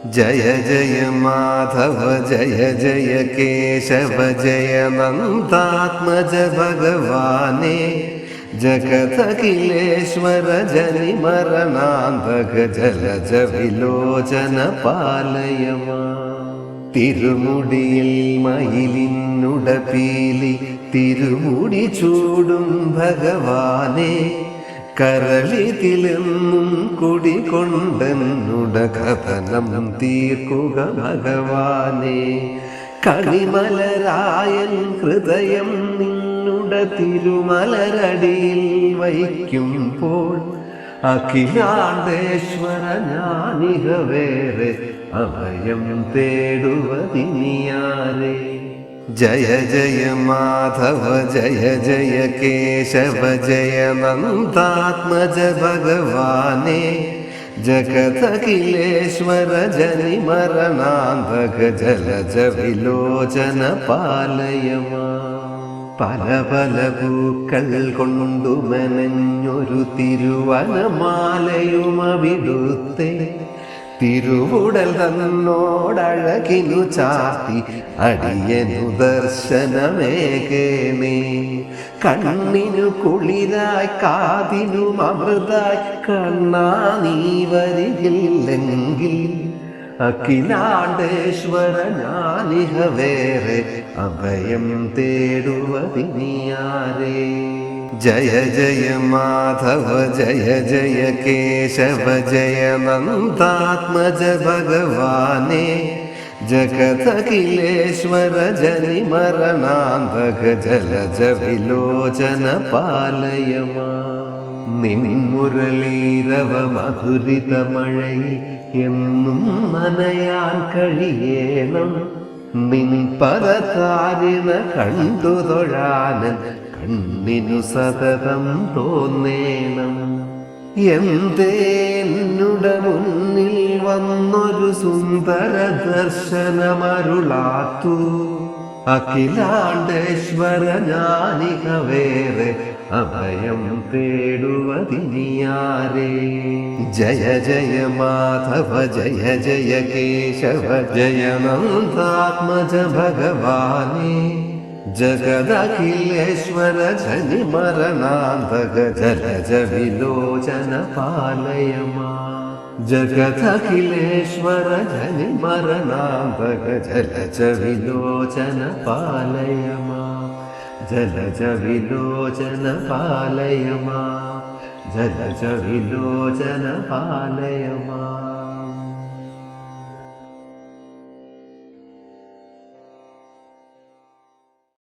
जय जय माधव जय जय केशव जय नन्दात्मज भगवाने जगदखिलेश्वर जनि मरणान्धक जलज विलोचन पालय തിരുമുടിയിൽ മയിലിന്നുടപ്പീലി തിരുമുടി ചൂടും ഭഗവാനെ കരളിതിലെന്നും കുടികൊണ്ടെന്നുട കഥനം തീർക്കുക ഭഗവാനെ കണിമലരായൻ ഹൃദയം നിന്നുട തിരുമലരടിയിൽ വയ്ക്കുമ്പോൾ അഖിലാണ്ടേശ്വര ഞാനിഹ വേറെ അഭയം തേടുവതിനിയാരെ ജയ ജയ മാധവ ജയ ജയ കേശവ ജയ നന്ദാത്മജ ഭഗവാനെ ജഗദഖിലേശ്വര ജനി മരണാന്തക ജലജ വിലോചന പാലയമാ പല പല പൂക്കൾ കൊണ്ടു മെനഞ്ഞൊരു തിരുവനമാലയുമവിടുത്തെ തിരുവുടൽ തന്നോടഴകിനു ചാർത്തി അടിയനു ദർശനമേകേണേ കണ്ണിനു കുളിരായി കാതിനു അമൃതായി കണ്ണാ നീ വരികില്ലെങ്കിൽ അഖിലാണ്ടേശ്വര ഞാനിഹ വേറെ അഭയം തേടുവതിനിയാരെ ജയ ജയ മാധവ ജയ ജയ കേശവ ജയ നന്ദാത്മജ ഭഗവാനെ ജഗദഖിലേശ്വര ജനി മരണാന്തക ജലജ വിലോചന പാലയമാ നിൻമുരളീരവ മധുരിത മഴയിൽ എന്നും നനയാൻ കഴിയേണം നിൻ പദതാരിണ കണ്ടു തൊഴാനൻ കണ്ണിനു സതതം തോന്നേണം എന്തേന്നുട മുന്നിൽ വന്നൊരു സുന്ദര ദർശനമരുളാത്തു അഖിലാണ്ടേശ്വര ഞാനിഹ വേറെ അഭയം തേടുവതിനിയാരെ ജയ ജയ മാധവ ജയ ജയ കേശവ ജയ നന്ദാത്മജ ഭഗവാനെ ജഗദഖിലേശ്വര ജനി മരണാന്തക ജലജ വിലോചന പാലയമാ ജഗദഖിലേശ്വര ജനി മരണാന്തക ജലജ വിലോചന പാലയമാ ജലജ വിലോചന പാലയമാ ജലജ വിലോചന പാലയമാ